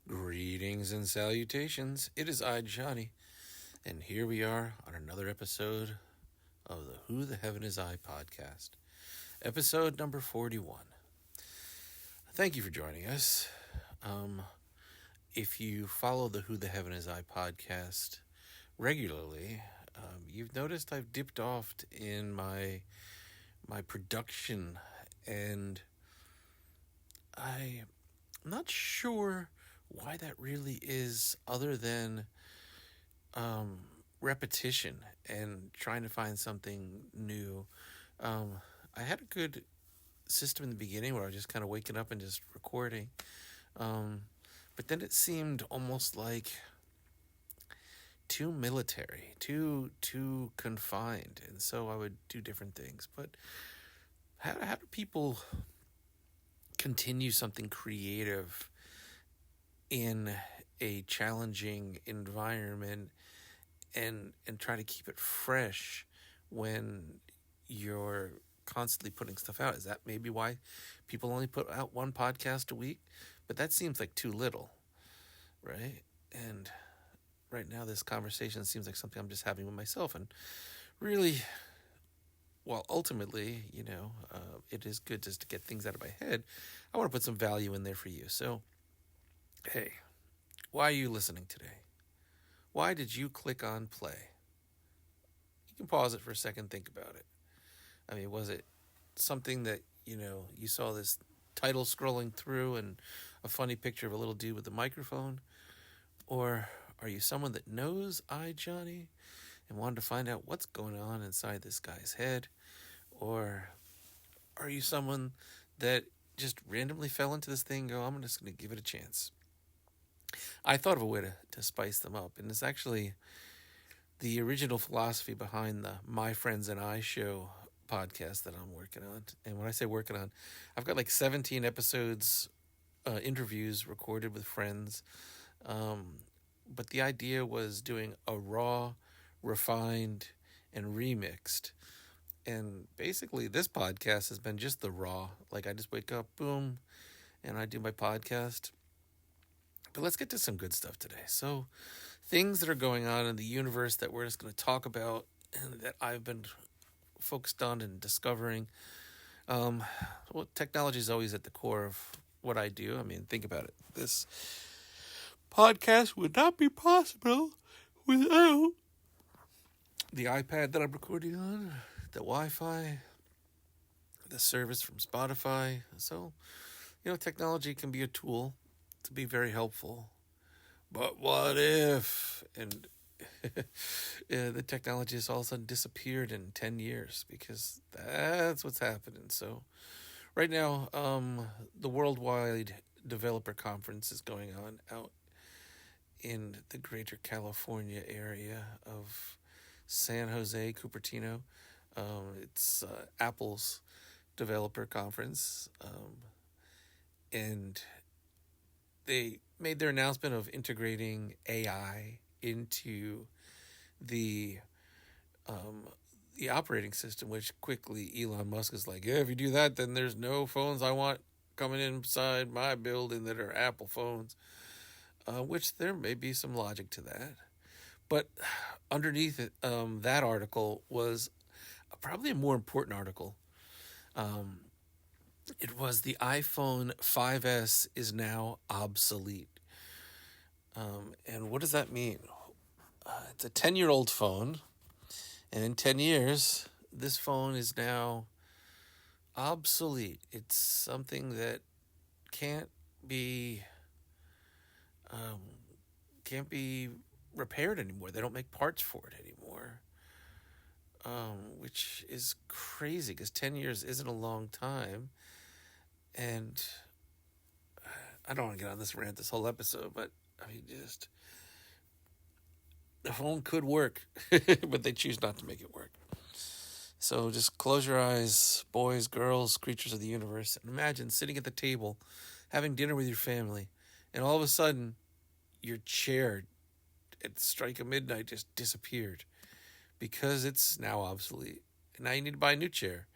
Greetings and salutations. It is îJohnnî, and here we are on another episode of the Who the Heaven Is I podcast, episode number 41. Thank you for joining us. If you follow the Who the Heaven Is I podcast regularly, you've noticed I've dipped off in my production, and I'm not sure why that really is, other than repetition and trying to find something new. I had a good system in the beginning where I was just kind of waking up and just recording, but then it seemed almost like too military, too confined, and so I would do different things. But how do people continue something creative in a challenging environment and try to keep it fresh when you're constantly putting stuff out? Is that maybe why people only put out one podcast a week? But that seems like too little, right? And right now this conversation seems like something I'm just having with myself, and really, well, ultimately, it is good just to get things out of my head. I want to put some value in there for you. So, hey, why are you listening today? Why did you click on play? You can pause it for a second, think about it. I mean, was it something that, you saw this title scrolling through and a funny picture of a little dude with a microphone? Or are you someone that knows îJohnnî and wanted to find out what's going on inside this guy's head? Or are you someone that just randomly fell into this thing and go, I'm just going to give it a chance? I thought of a way to spice them up, and it's actually the original philosophy behind the My Friends and I show podcast that I'm working on. And when I say working on, I've got like 17 episodes, interviews recorded with friends. But the idea was doing a raw, refined, and remixed. And basically, this podcast has been just the raw. Like, I just wake up, boom, and I do my podcast. But let's get to some good stuff today. So, things that are going on in the universe that we're just going to talk about and that I've been focused on and discovering. Well, technology is always at the core of what I do. I mean, think about it. This podcast would not be possible without the iPad that I'm recording on, the Wi-Fi, the service from Spotify. So, technology can be a tool to be very helpful. But what if? And the technology has all of a sudden disappeared in 10 years, because that's what's happening. So right now, the Worldwide Developer Conference is going on out in the greater California area of San Jose, Cupertino. It's Apple's developer conference. And they made their announcement of integrating AI into the operating system, which quickly Elon Musk is like, yeah, if you do that, then there's no phones I want coming inside my building that are Apple phones, which there may be some logic to that. But underneath it, that article was probably a more important article. It was the iPhone 5S is now obsolete. And what does that mean? It's a 10-year-old phone, and in 10 years, this phone is now obsolete. It's something that can't be repaired anymore. They don't make parts for it anymore, which is crazy because 10 years isn't a long time. And I don't want to get on this rant this whole episode, but I mean, just the phone could work, but they choose not to make it work. So just close your eyes, boys, girls, creatures of the universe, and imagine sitting at the table, having dinner with your family, and all of a sudden, your chair at the strike of midnight just disappeared because it's now obsolete. And now you need to buy a new chair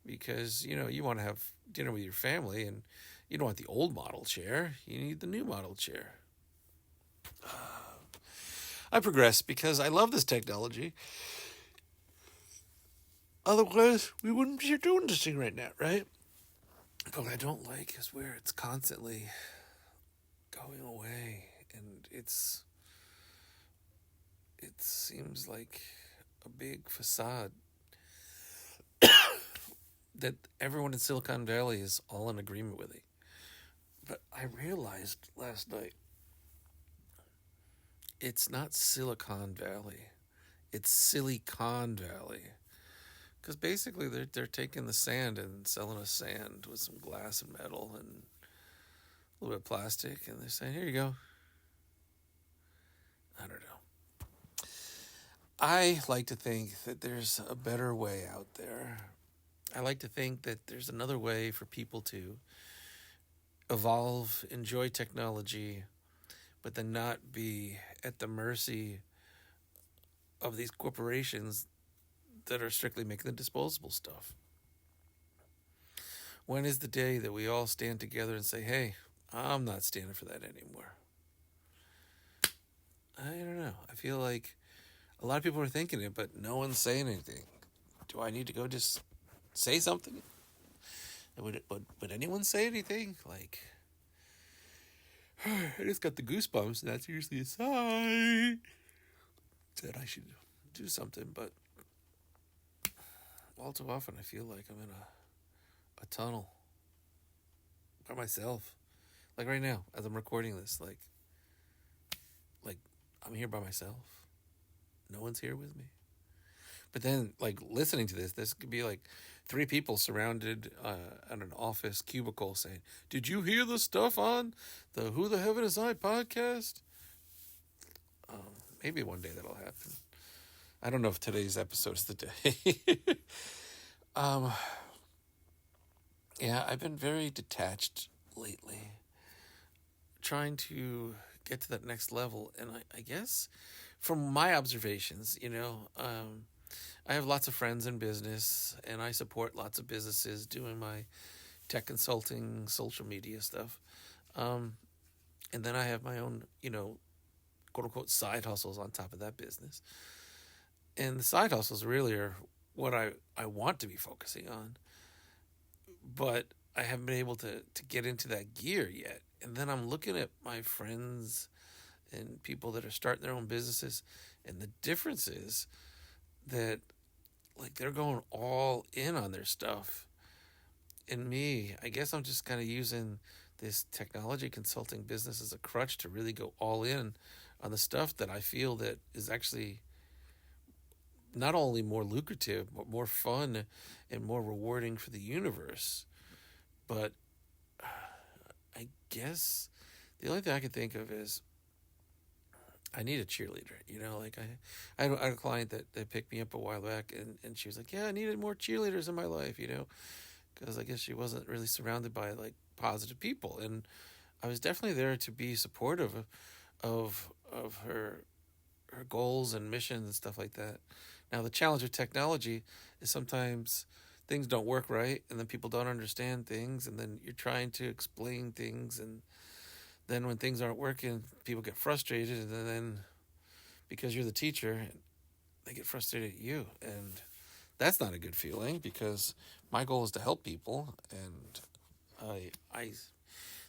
because, you want to have dinner with your family, and you don't want the old model chair. You need the new model chair. I progress because I love this technology. Otherwise, we wouldn't be doing this thing right now, right? But what I don't like is where it's constantly going away, and it seems like a big facade that everyone in Silicon Valley is all in agreement with it. But I realized last night it's not Silicon Valley, it's Silicon Valley. Because basically they're taking the sand and selling us sand with some glass and metal and a little bit of plastic, and they're saying, here you go. I don't know. I like to think that there's a better way out there. I like to think that there's another way for people to evolve, enjoy technology, but then not be at the mercy of these corporations that are strictly making the disposable stuff. When is the day that we all stand together and say, hey, I'm not standing for that anymore? I don't know. I feel like a lot of people are thinking it, but no one's saying anything. Do I need to go just say something? Would anyone say anything? Like, I just got the goosebumps, and that's usually a sign that I should do something, but all too often I feel like I'm in a tunnel by myself. Like right now, as I'm recording this, like I'm here by myself. No one's here with me. But then, like, listening to this could be like 3 people surrounded at an office cubicle saying, did you hear the stuff on the Who the Heaven Is I podcast? Maybe one day that'll happen. I don't know if today's episode is the day. Yeah, I've been very detached lately, trying to get to that next level. And I guess from my observations, I have lots of friends in business, and I support lots of businesses doing my tech consulting, social media stuff. And then I have my own, quote unquote side hustles on top of that business. And the side hustles really are what I want to be focusing on. But I haven't been able to get into that gear yet. And then I'm looking at my friends and people that are starting their own businesses, and the difference is that, like, they're going all in on their stuff. And me, I guess I'm just kind of using this technology consulting business as a crutch to really go all in on the stuff that I feel that is actually not only more lucrative, but more fun and more rewarding for the universe. But I guess the only thing I can think of is I need a cheerleader. Like I had a client that picked me up a while back, and she was like, yeah, I needed more cheerleaders in my life, because I guess she wasn't really surrounded by, like, positive people. And I was definitely there to be supportive of her goals and missions and stuff like that. Now, the challenge of technology is sometimes things don't work right, and then people don't understand things, and then you're trying to explain things, and then when things aren't working, people get frustrated, and then because you're the teacher, they get frustrated at you. And that's not a good feeling, because my goal is to help people, and I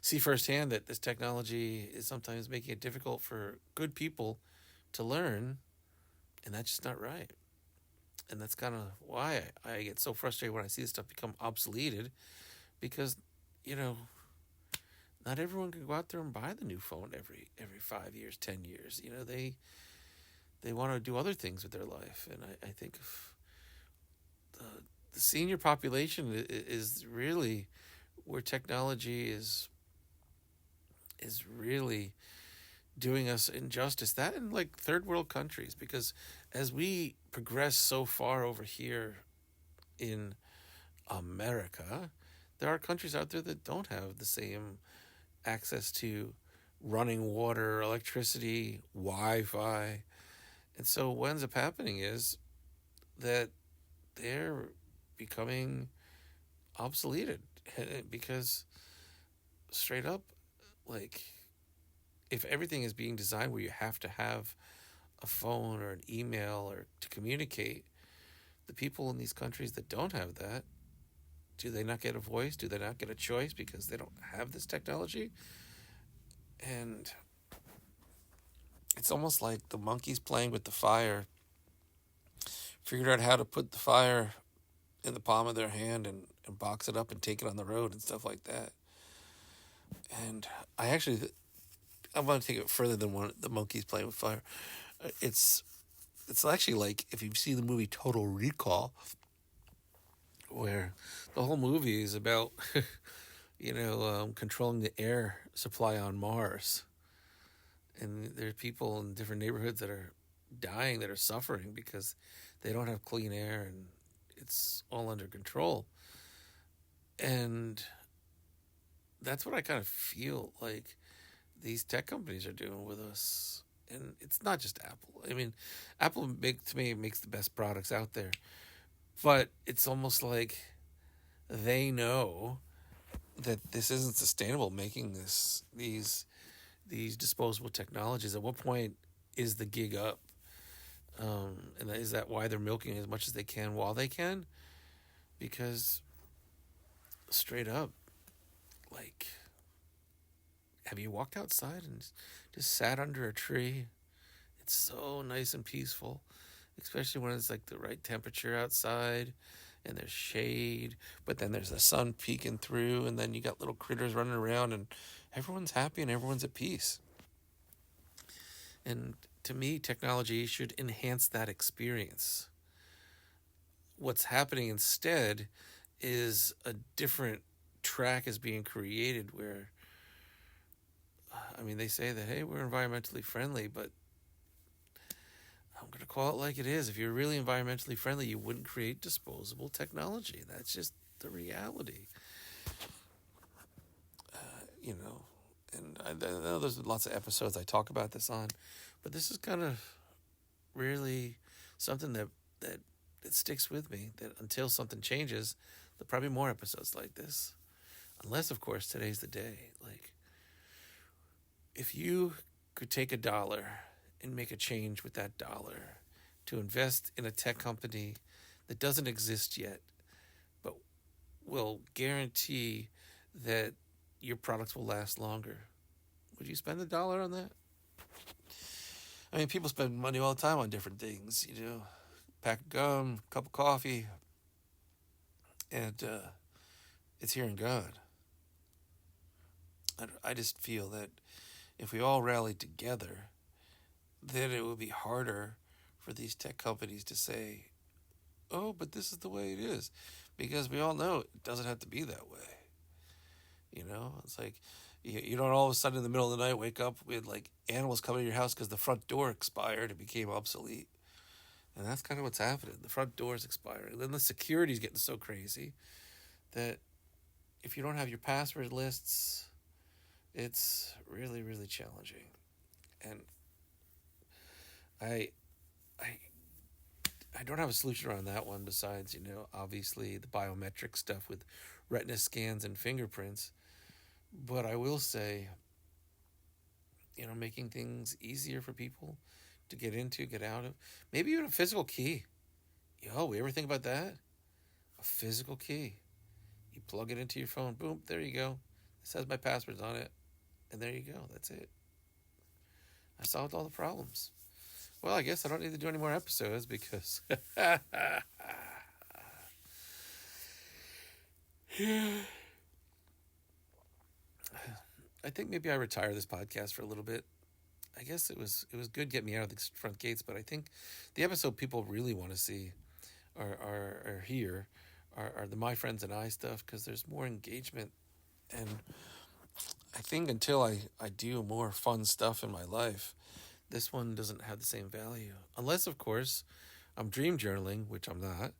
see firsthand that this technology is sometimes making it difficult for good people to learn, and that's just not right. And that's kind of why I get so frustrated when I see this stuff become obsoleted, because, not everyone can go out there and buy the new phone every 5 years, 10 years. They want to do other things with their life. And I think the senior population is really where technology is really doing us injustice. That in, like, third world countries, because as we progress so far over here in America, there are countries out there that don't have the same access to running water, electricity, Wi-Fi. And so what ends up happening is that they're becoming obsoleted, because straight up, like, if everything is being designed where you have to have a phone or an email or to communicate. The people in these countries that don't have that, do they not get a voice? Do they not get a choice because they don't have this technology? And it's almost like the monkeys playing with the fire figured out how to put the fire in the palm of their hand and box it up and take it on the road and stuff like that. And I want to take it further than the monkeys playing with fire. It's actually like if you see the movie Total Recall, where the whole movie is about controlling the air supply on Mars, and there are people in different neighborhoods that are dying, that are suffering because they don't have clean air, and it's all under control. And that's what I kind of feel like these tech companies are doing with us. And it's not just Apple. I mean, Apple to me makes the best products out there, but it's almost like they know that this isn't sustainable, making these disposable technologies. At what point is the gig up? And is that why they're milking as much as they can while they can? Because straight up, like, have you walked outside and just sat under a tree? It's so nice and peaceful, especially when it's like the right temperature outside and there's shade, but then there's the sun peeking through, and then you got little critters running around, and everyone's happy and everyone's at peace. And to me, technology should enhance that experience. What's happening instead is a different track is being created where, I mean, they say that, hey, we're environmentally friendly, but I'm going to call it like it is. If you're really environmentally friendly, you wouldn't create disposable technology. That's just the reality. And I know there's lots of episodes I talk about this on, but this is kind of really something that sticks with me, that until something changes, there'll probably be more episodes like this. Unless, of course, today's the day. Like, if you could take $1 and make a change with that dollar to invest in a tech company that doesn't exist yet, but will guarantee that your products will last longer, would you spend $1 on that? I mean, people spend money all the time on different things, pack of gum, cup of coffee, and it's here and gone. I just feel that if we all rallied together, then it would be harder for these tech companies to say, oh, but this is the way it is. Because we all know it doesn't have to be that way. It's like you don't all of a sudden in the middle of the night wake up with like animals coming to your house because the front door expired and became obsolete. And that's kind of what's happening. The front door is expiring. Then the security's getting so crazy that if you don't have your password lists, it's really, really challenging. And I don't have a solution around that one besides, obviously the biometric stuff with retina scans and fingerprints. But I will say, making things easier for people to get into, get out of. Maybe even a physical key. We ever think about that? A physical key. You plug it into your phone. Boom, there you go. This has my passwords on it. And there you go. That's it. I solved all the problems. Well, I guess I don't need to do any more episodes because... I think maybe I retire this podcast for a little bit. I guess it was good getting me out of the front gates, but I think the episode people really want to see are here are the My Friends and I stuff, because there's more engagement. And I think until I do more fun stuff in my life, this one doesn't have the same value. Unless, of course, I'm dream journaling, which I'm not.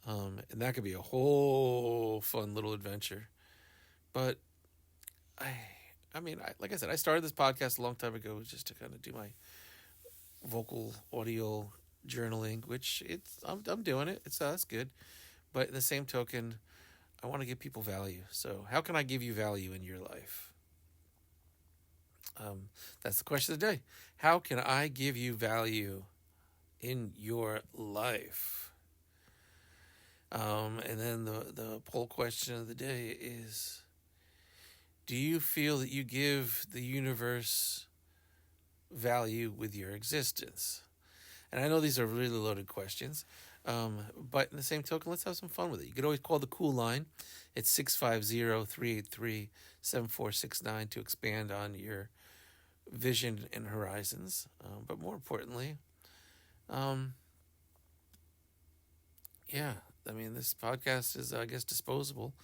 And that could be a whole fun little adventure. But I mean, like I said, I started this podcast a long time ago just to kind of do my vocal audio journaling, which I'm doing it. That's good. But in the same token, I want to give people value. So how can I give you value in your life? That's the question of the day. How can I give you value in your life? And then the poll question of the day is, do you feel that you give the universe value with your existence? And I know these are really loaded questions, but in the same token, let's have some fun with it. You could always call the cool line. It's 650-383-7469 to expand on your vision and horizons. But more importantly, this podcast is, I guess, disposable.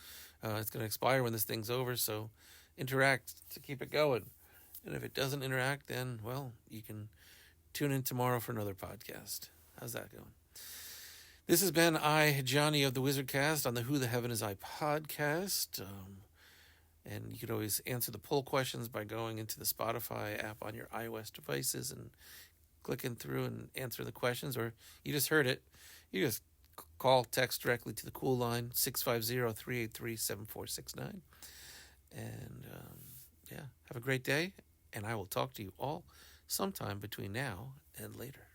It's going to expire when this thing's over, so interact to keep it going. And if it doesn't interact, then, well, you can tune in tomorrow for another podcast. How's that going? This has been îJohnnî of the Wizardcast on the Who the Heaven Is I podcast. And you could always answer the poll questions by going into the Spotify app on your iOS devices and clicking through and answer the questions. Or you just heard it. You just call, text directly to the cool line, 650-383-7469. And, have a great day. And I will talk to you all sometime between now and later.